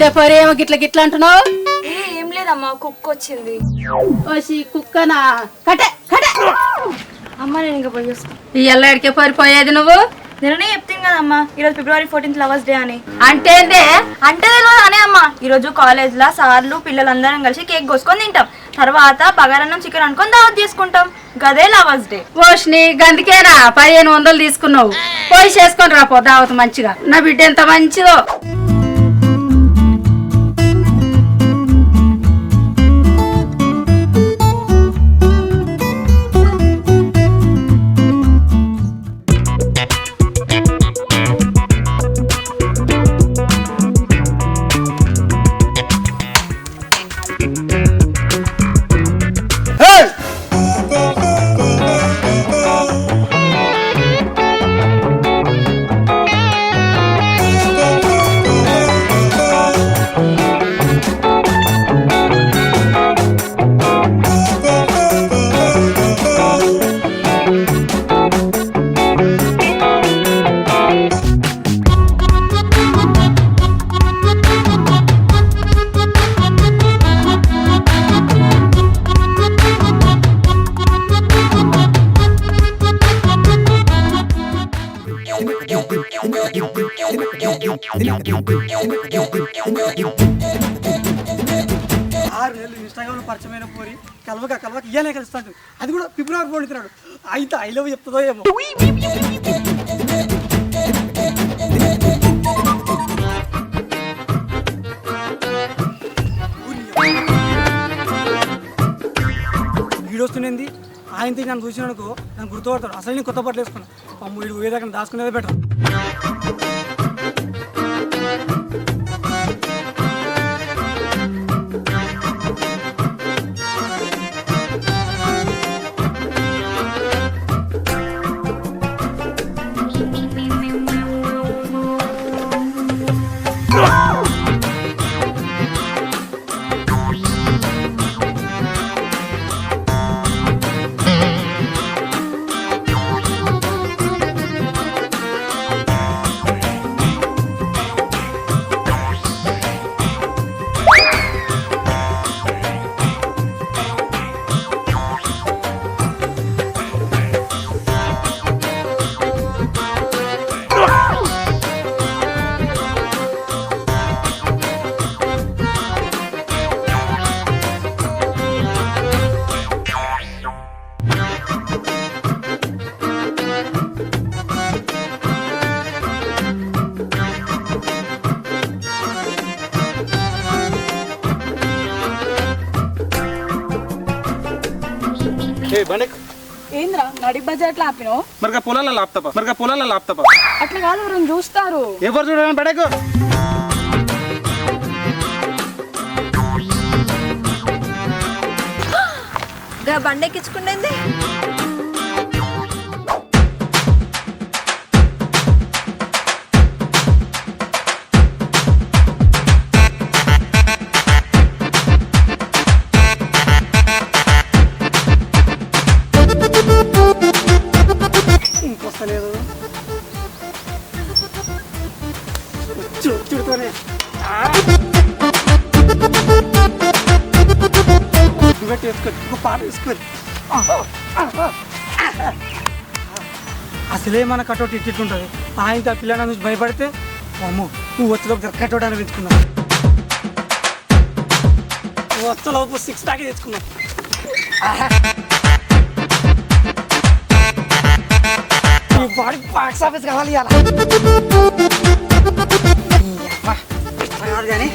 ఏందే పరి ఏమో గిట్ల గిట్ల అంటున్నావు? ఏం లేదమ్మా, కుక్క వచ్చింది. ఓసి కుక్కనా? కటే కటే. అమ్మ నేను ఇంకా పోయి వస్తా. ఈ ఎల్లడికే పరిపోయేది నువ్వు? నిన్ననే చెప్తాను కదమ్మా, ఈరోజు February 14th లవర్స్ డే అని. అంటే అంటే అనే అమ్మా, ఈరోజు కాలేజ్లో సార్లు పిల్లలందరం కలిసి కేక్ కోసుకొని తింటాం, తర్వాత బగారన్నం చికెన్ అనుకొని దావత్ చేసుకుంటాం. గదే లవర్స్ డే. ఓష్ని గందుకేనా 1500 తీసుకున్నావు? పోయి చేసుకొని రాపో దావత్ మంచిగా. నా బిడ్డ ఎంత మంచిదో. ఇన్స్టాగ్రామ్ పరిచయమైన పోరి కలవక ఇయ్యాలే కలుస్తాను. అది కూడా February 14th అయితే ఐ లవ్ చెప్తుందో ఏమో. వీడొస్తుండేంది ఆయనతో నన్ను చూసినానుకో నన్ను గుర్తుపడతాడు. అసలు నేను కొత్త బట్టలు వేసుకున్నాను. అమ్మ వీడు పోయేదాకా దాచుకునేదే బెటర్. ఏంద్రా నడి బడ్జెట్ ఆపినో? మరి పొలాల లాప్తాపా అట్లా కాదు, ఎవరైనా చూస్తారు. ఎవరు చూడని బడకు. బండెక్కించుకుండేంది. ఇంకొస్తలేదు చుడుతూనే వేసుకొని ఒక పాట వేసుకొని అసలే మన కటౌట్ ఇట్టుంటుంది. ఆయన పిల్లల నుంచి భయపడితే అమ్మో నువ్వు వచ్చేలోపు కటౌట్ అని తెచ్చుకున్నావు. వచ్చేలోపు 6 ప్యాక్ తెచ్చుకున్నావు. బాడీ బాక్స్ ఆఫీస్ కావాలి అలా కాదు కానీ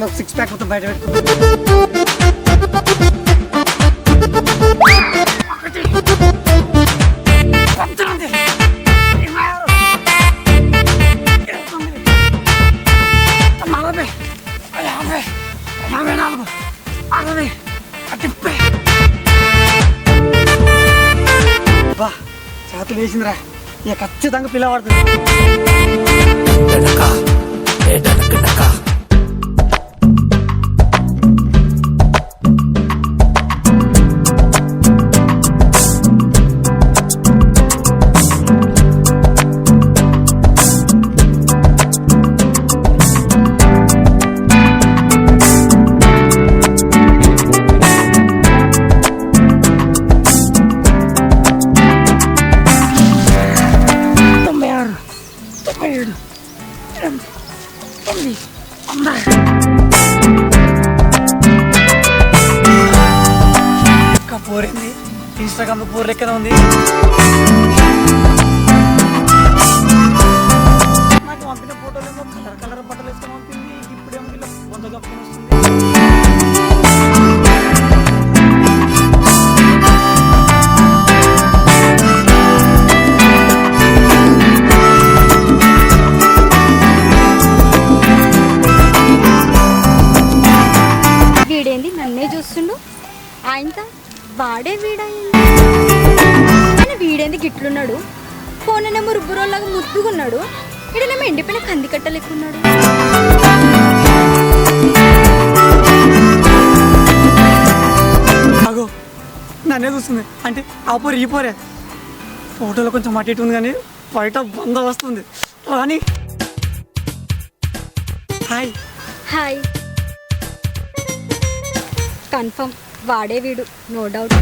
6 ప్యాక్ మొత్తం బయట పెట్టుకున్నాం. చేతులు వేసిందిరా, ఇక ఖచ్చితంగా పిల్లవాడుతుంది. పోరింది ఇన్స్టాగ్రామ్ లో పోర్ లెక్కన ఉంది. నాకు పంపిన ఫోటోలేమో కలర్ కలర్ బట్టలు వేసుకొని పంపింది. ఇప్పుడేమో ఇలా వంద కప్పుకొని వస్తుంది. వీడేంది నన్నే చూస్తుండు, ఆయనతో వాడే వీడేంది గిట్లున్నాడు, ఫోన్నేమో రుబ్బురోళ్ళగా ముద్దుగున్నాడు, వీడనేమో ఎండిపోయిన కంది కట్టలేకున్నాడు. అగో నన్నే చూస్తుంది అంటే ఆ పోరు ఈ పోరే. ఫోటోలో కొంచెం మట్టి ఉంది కానీ బయట బంద వస్తుంది. రాని హాయ్ హాయ్. కన్ఫర్మ్ వాడే వీడు, నో డౌట్.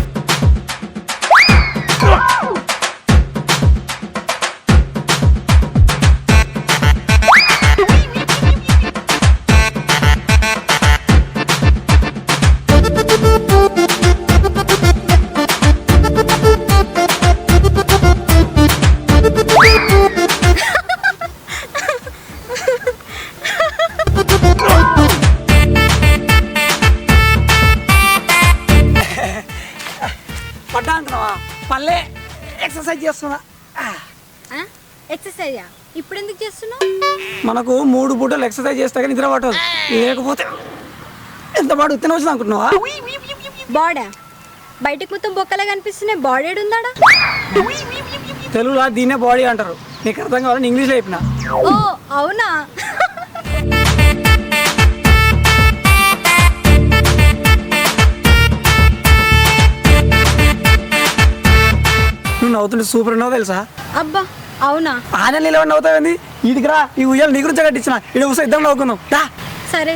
పడ్డా అంటున్నావా? పల్లె ఎక్సర్సైజ్ చేస్తున్నా. ఎక్సర్సైజా? ఇప్పుడు ఎందుకు చేస్తున్నావు? మనకు 3 పూటలు ఎక్సర్సైజ్ చేస్తే కానీ నిద్ర పట్టదు. లేకపోతే ఎంత పాటు ఉత్తనే వచ్చింది అనుకుంటున్నావా? బాడా బయటకు మొత్తం బొక్కలా కనిపిస్తున్నాయి, బాడీ ఏడుందాడా? తెలుగులో దీన్నే బాడీ అంటారు. నీకు అర్థం కావాలని ఇంగ్లీష్లో చెప్పిన. ఓ అవునా? నువ్వు నవ్వుతుంటే సూపర్ ఉన్నావు తెలుసా? అబ్బా అవునా? ఆనే నిలబడి నవ్వుతావేంది? వీటికి రా, ఈ ఉయ్యాలు నీ గురించి కట్టించిన. ఇక్కడ వస్తే ఇద్దరం నవ్వుకున్నావు. రా సరే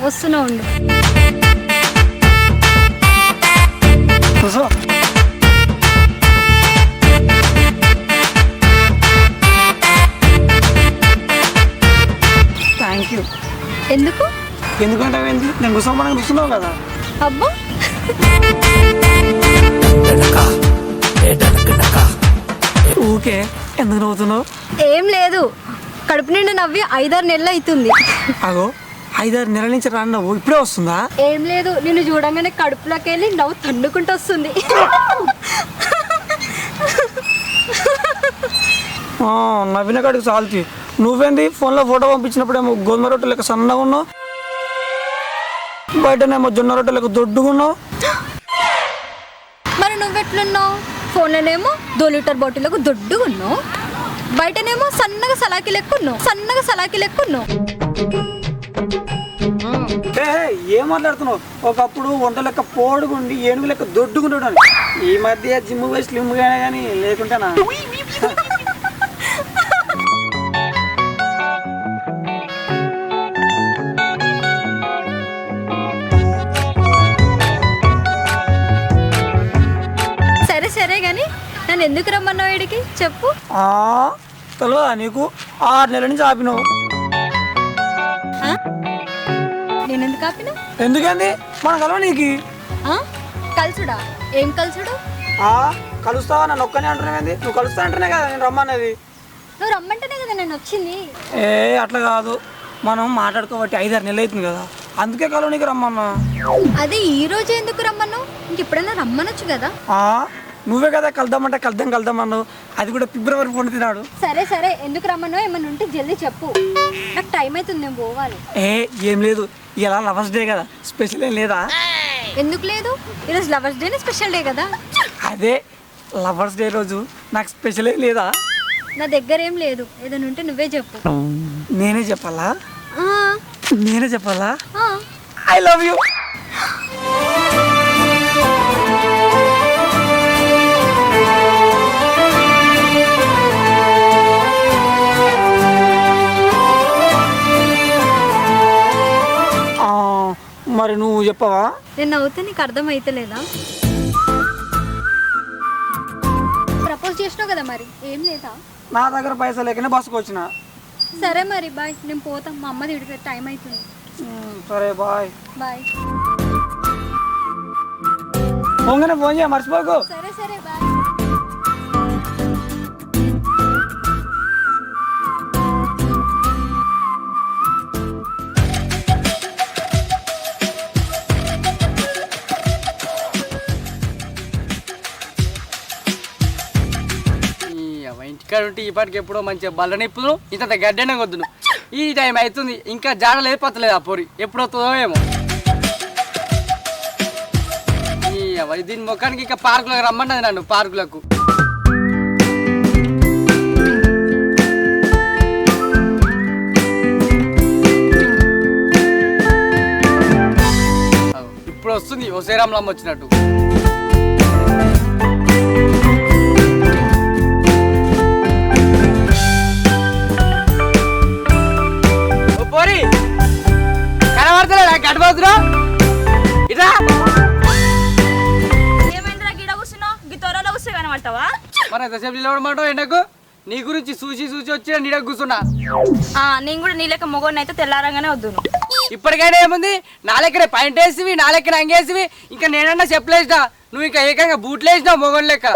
వస్తున్నా ఉండు. కూసో. Thank you. ఎందుకు? ఎందుకంటే నేను కూర్చోమని కూర్చున్నావు కదా. అబ్బా ఊకే ఎందుకు నవ్వుతున్నావు? ఏం లేదు, కడుపు నిండా నవ్వి 5-6 నెలలు అవుతుంది. అగో 5-6 నెలల నుంచి రాను నవ్వు ఇప్పుడే వస్తుందా? ఏం లేదు, నిన్ను చూడంగానే కడుపులోకి వెళ్ళి నవ్వు తన్నుకుంటూ వస్తుంది. నవ్విన కాడికి చాలుతి. నువ్వేంది ఫోన్లో ఫోటో పంపించినప్పుడేమో గోధుమ రొట్టె లెక్క సన్నగా ఉన్నావు, బయటనేమో జొన్న రొట్టె లెక్క దొడ్డుగున్నావు. మరి నువ్వెట్లున్నావు? ఫోన్లోనేమో 2 లీటర్ బాటిల్లకు దొడ్డుగున్నావు, బయటనేమో సన్నగా సలాకి లెక్కున్నావు. ఏం మాట్లాడుతున్నావు? ఒకప్పుడు వంట లెక్క పోడుగుండి ఏనుగు లెక్క దొడ్డుకుంటాడు. ఈ మధ్య జిమ్ పోయి స్లిమ్గా కానీ లేకుంటేనా? సరే కానీ నన్ను ఎందుకు రమ్మన్నావు వీడికి చెప్పు. తెలియదా నీకు? 6 నెలల నుంచి ఆపినావు. నేను ఎందుకు ఆపినా? ఎందుకండి మన కలవ నీకు కలుసుడా? ఏం కలుసుడు? కలుస్తావా? నన్ను ఒక్కనే అంటున్నావేంది? నువ్వు కలుస్తా అంటేనే కదా నేను రమ్మన్నది. నువ్వు రమ్మంటేనే కదా నేను వచ్చింది. అట్లా కాదు, మనం మాట్లాడుకోబట్టి 5-6 నెలలు అవుతుంది కదా, అందుకే కలవనికి రమ్మన్నా. అదే ఈ రోజు ఎందుకు రమ్మన్నావు? ఇంకెప్పుడైనా రమ్మనొచ్చు కదా. నువ్వే కదా కలుద్దామంటే కలుద్దాం అన్నావు. అది కూడా ఫిబ్రవరి 4 తిన్నాడు. సరే ఎందుకు రమ్మన్నావు? ఏమన్నా ఉంటే జల్దీ చెప్పు, నాకు టైం అవుతుంది, నేను పోవాలి. ఏం లేదు, ఇలా లవర్స్ డే కదా, స్పెషల్ ఏం లేదా? ఎందుకు లేదు? ఈరోజు లవర్స్ డేనే స్పెషల్ డే కదా. అదే లవర్స్ డే రోజు నాకు స్పెషల్ ఏం లేదా? నా దగ్గర ఏం లేదు, ఏదైనా ఉంటే నువ్వే చెప్పు. నేనే చెప్పాలా? ఆ, నేనే చెప్పాలా? ఆ. I love you. మరి నువ్వు చెప్పవా? నేను నవ్వుతే నీకు అర్థం అవుతలేదా? ప్రపోజ్ చేసినావు కదా, మరి ఏం లేదా? నా దగ్గర పైసలు లేకనే బస్సుకు వచ్చిన. సరే మరి బాయ్, నేను పోతాం, మా అమ్మ తిడితే టైం అవుతుంది. సరే బాయ్. బాయ్. పోగానే ఫోన్ చేయ మర్చిపోకు. సరే సరే బాయ్. ఇంటికాడ ఉంటే ఇప్పటికి ఎప్పుడో మంచిగా బల్ల నిప్పులు ఇంత గడ్డనే వద్దును. ఈ టైం అవుతుంది ఇంకా జాడలేదు పత్తలేదు ఆ పొరి ఎప్పుడవుతుందో ఏమో. దీని ముఖానికి ఇంకా పార్కులకు రమ్మన్నది నన్ను పార్కులకు. ఇప్పుడు వస్తుంది ఓ శ్రీరాములమ్మ వచ్చినట్టు. పోరి కనబడతలేదా గడబడుతున్నా ఇదా ఏమైందిరా గిడ కూర్చున్నావు? గీ త్వరలో కూర్చో కనబడతావా? మరి ఎంతసేపు నిలబడమంటావు ఎండకు? నీ గురించి చూసి వచ్చి నీడ కూర్చున్నా. నేను కూడా నీ లెక్క మొగోడిని అయితే తెల్లారంగానే వద్దును. ఇప్పటికైనా ఏముంది, నా లెక్కనే పాయింట్ వేసివి, నా లెక్కన అంగేసివి, ఇంకా నేనన్నా చెప్పలేసినా, నువ్వు ఇంకా ఏకంగా బూట్లు వేసినావు మొగోళ్ళ లెక్క.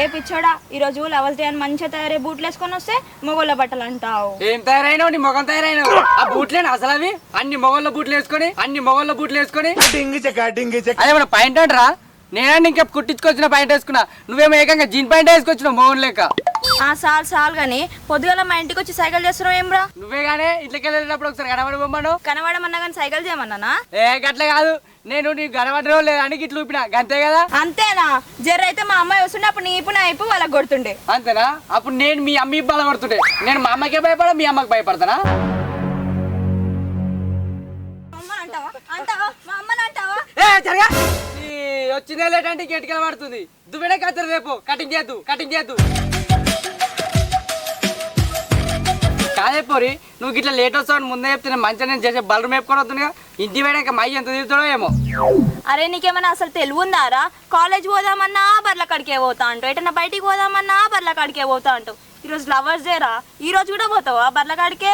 ఏ పిచ్చోడా, ఈరోజు లవర్స్ డే అని మంచిగా తయారై బూట్లు వేసుకొని వస్తే మొగోళ్ళ బట్టలు అంటావు. ఏం తయారైనావు? నీ మొగం తయారైనావు. ఆ బూట్లేనా అసలు అవి? అన్ని మొగోళ్ళ బూట్లు వేసుకొని అదే మన పాయింట్ అంటరా? నేనన్నా ఇంకా కుట్టించుకొచ్చిన పాయింట్ వేసుకున్నా, నువ్వేమో ఏకంగా జీన్ పాయింట్ వేసుకొచ్చినావు మొగోళ్ళ లెక్క. చాలు కానీ పొద్దుగల మా ఇంటికి వచ్చి సైకిల్ చేస్తున్నావు ఏమ్రా? నువ్వే గానే ఇంట్లోకి వెళ్ళేటప్పుడు ఒకసారి కనబడమన్నాను. కనబడమన్నా కానీ సైకిల్ చేయమన్నానా? ఏ గట్ల కాదు, నేను నీకు కనబడరో లేదని ఇట్లా ఊపినా అంతే కదా. అంతేనా? జర్ర అయితే మా అమ్మాయి వస్తుండే అప్పుడు నీ ఇప్పు నా ఇప్పు వాళ్ళకి కొడుతుండే. అంతేనా? అప్పుడు నేను మీ అమ్మ ఇబ్బంది పడుతుండే. నేను మా అమ్మకే భయపడా, మీ అమ్మకి భయపడతానా? ఏ జరగా, వచ్చిందే లేటంటే గట్టిగా పడుతుంది. దువ్వెనే కత్తరు రేపు కటింగ్ చేద్దు. కాదే పోరి, నువ్వు ఇట్లా లేట్ వస్తావు ముందే చెప్తే నేను మంచిగా నేను చేసే బలరు మేపుకొని వస్తుందిగా. ఇంటి వేయడానికి మై ఎంత తిరుగుతాడో ఏమో. అరే నీకేమన్నా అసలు తెలివి ఉందారా? కాలేజ్ పోదామన్నా బర్ల కాడికే పోతా అంటూ, ఎటన్నా బయటికి పోదామన్నా బర్ల కాడికే పోతా అంటూ. ఈరోజు లవర్స్ డే రా, ఈ రోజు కూడా పోతావా బర్ల కాడికే?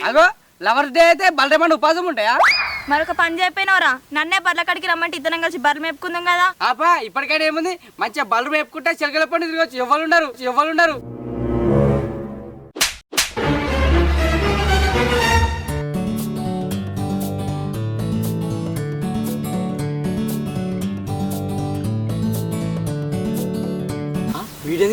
అగో లవర్స్ డే అయితే బలరేమన్నా ఉపాసం ఉంటాయా? మరొక పని చెప్పినవరా, నన్నే బర్ల కాడికి రమ్మంటే ఇద్దరం కలిసి బర్రెలు మేపుకుందాం కదా. ఆపా, ఇప్పటికైనా ఏముంది, మంచిగా బలరు మేపుకుంటే చిలకల పండు తిరగచ్చు. ఎవరున్నారు వీడియో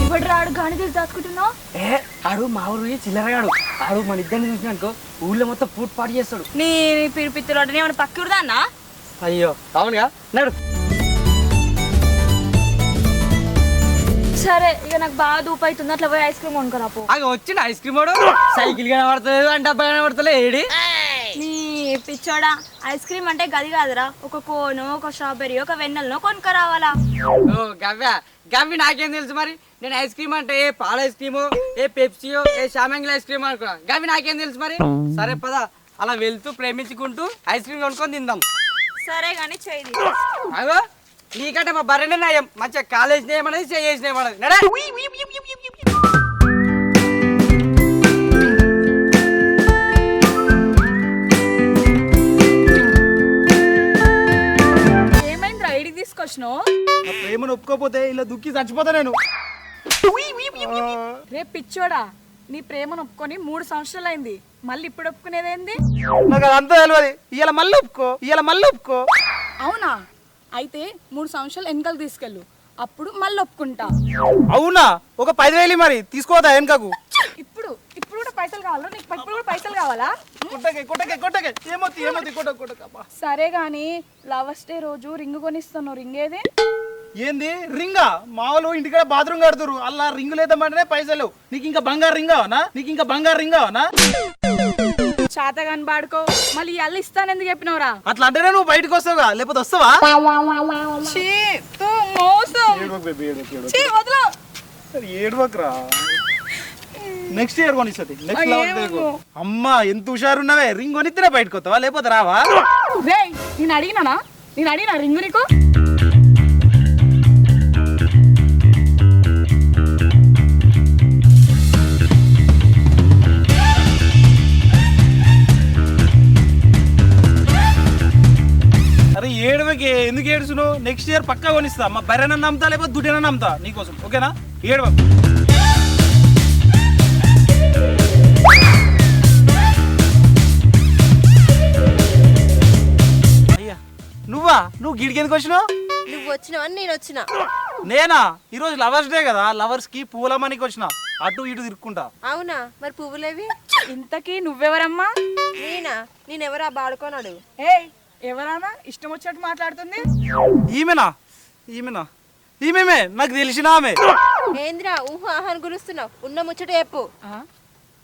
ఇప్పుడు రాడు గాని తీసి దాచుకుంటున్నావు. ఆడు మా ఊరు చిల్లరగాడు. ఆడు మన ఇద్దరిని చూసిన అనుకో ఊళ్ళో మొత్తం పూట్ పాటు చేస్తాడు. నీ పిరిపిత్తులు ఏమైనా పక్కూడదా అన్న? అయ్యో అవునుగా నడు. సరే ఇక నాకు బాగా దూపు అవుతుంది, అట్లా పోయి ఐస్ క్రీమ్ కొనుక్కరా పో. అగ వచ్చిన ఐస్ క్రీమ్ వాడు సైకిల్ కనబడతలేదు అంటే అబ్బాయి కనబడతలే ఏడి. నీ పిచ్చోడా, ఐస్ క్రీమ్ అంటే గది కాదురా, ఒక కోను, ఒక స్ట్రాబెర్రీ, ఒక వెన్నెలను కొనుక్కరావాలా. ఓ గవ్వి నాకేం తెలుసు మరి. నేను ఐస్ క్రీమ్ అంటే ఏ పాల ఐస్ క్రీమో, ఏ పెప్సీయో, ఏ షామంగిల్ ఐస్ క్రీమ్ అనుకున్నా. గవ్వి నాకేం తెలుసు మరి. సరే పద, అలా వెళ్తూ ప్రేమించుకుంటూ ఐస్ క్రీమ్ కొనుక్కొని తిందాం. సరే గానీ చేయి. అగో నీకంటే మా బర్రెనే నయం, మంచిగా కాలేజ్ నేమనేది చేసిన నడా. ఏమైంది ఐడి తీసుకొచ్చినావు? ప్రేమను ఒప్పుకోపోతే ఇలా దుఃఖి చచ్చిపోతా నేను. రే పిచ్చోడా, నీ ప్రేమను ఒప్పుకొని 3 సంవత్సరాలు అయింది, మళ్ళీ ఇప్పుడు ఒప్పుకునేదేంది? నాకు అదంతా తెలియదు. ఇవాళ మళ్ళీ ఒప్పుకో. అవునా? అయితే 3 సంవత్సరాలు వెనకలు తీసుకెళ్ళు, అప్పుడు మళ్ళీ ఒప్పుకుంటా. అవునా? ఒక 10,000 మరి తీసుకోదా వెనకకు? ఇప్పుడు కూడా పైసలు కావాలా నీకు? ఇప్పుడు కూడా పైసలు కావాలా? కొట్టకే కొట్టక. సరే గాని లవర్స్ డే రోజు రింగ్ కొనిస్తాను. రింగ్ ఏది? ఏంది రింగా? మామూలు ఇంటికాడ బాత్రూమ్ కడుతురు, అలా రింగు లేదమంటేనే పైసలు. నీకు ఇంకా బంగారు రింగ్ కావనా? చాతగాని బాడుకో, మళ్ళీ అల్లు ఇస్తాను ఎందుకు చెప్పినవరా? అట్లా అంటేనే నువ్వు బయటకు వస్తావుగా, లేకపోతే వస్తావా? ఛీ, తూ మోసం. ఛీ, వదలు. ఏడవకరా. నెక్స్ట్ ఇయర్ కొనిస్తుంది నెక్స్ట్ లవర్ అమ్మా ఎంత హుషారున్నావే రింగ్ కొనిస్తేనే బయటకు వస్తావా లేకపోతే రావా రే నేను అడిగినా రింగు నీకు అరే ఏడవకి ఎందుకు ఏడుచును నెక్స్ట్ ఇయర్ పక్కా కొనిస్తా మా బర్రెన నమ్ముతా లేకపోతే దుడ్డేనా నమ్ముతా నీకోసం ఓకేనా ఏడవ అయ్యా నువ్వు గిడికి ఎందుకు వచ్చినావు నువ్వు వచ్చినావని నేను వచ్చిన. నేనా ఈరోజు లవర్స్ డే కదా లవర్స్ కి పూలమనికి వచ్చిన అటు ఇటు తిరుక్కుంటా అవునా మరి పువ్వులేవి? ఇంతకీ నువ్వెవరమ్మా? నేనెవరా బాడుకోనాడు? ఏయ్ ఎవరన్నా ఇష్టం వచ్చినట్టు మాట్లాడుతుంది? ఈమెమే నాకు తెలిసిన ఆమె. ఏంద్రా ఊహు ఆహాన్ని గురుస్తున్నావు? ఉన్న ముచ్చట చెప్పు.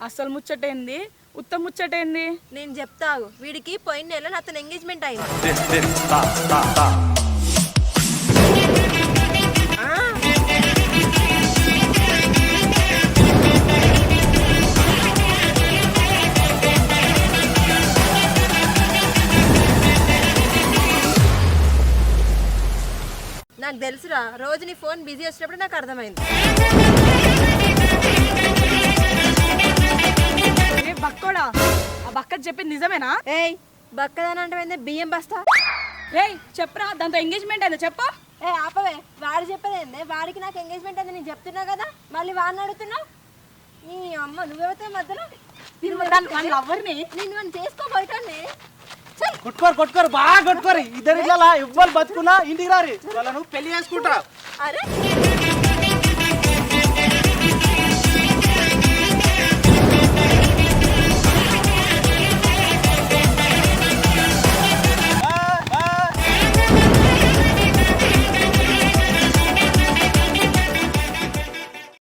అసలు ముచ్చటేంది ఉత్త ముచ్చటేంది? నేను చెప్తావు. వీడికి పోయిన నెల అతను ఎంగేజ్మెంట్ అయింది. నాకు తెలుసురా, రోజు నీ ఫోన్ బిజీ వచ్చినప్పుడు నాకు అర్థమైంది. బక్కోడా ఆ బక్క చెప్పింది నిజమేనా? ఏయ్ బక్కదానంటే బియ్యం బస్తా. ఏయ్ చెప్పరా దాంతో ఎంగేజ్మెంట్ అయిందో చెప్పు. ఏ ఆపవే, వాడు చెప్పేది వాడికి నాకు ఎంగేజ్మెంట్ అయింది నేను చెప్తున్నా కదా, మళ్ళీ వాడిని అడుగుతున్నావు. నీ అమ్మ నువ్వెవతే మధ్యలో ఎవరిని నిన్ను చేసుకోబోయటాన్ని. కొట్టుకోరు బాగా కొట్టుకోరు ఇద్దరు ఇట్లా ఎవ్వరు బతుకున్నా ఇంటికి రారి వాళ్ళను పెళ్లి చేసుకుంటా. అరే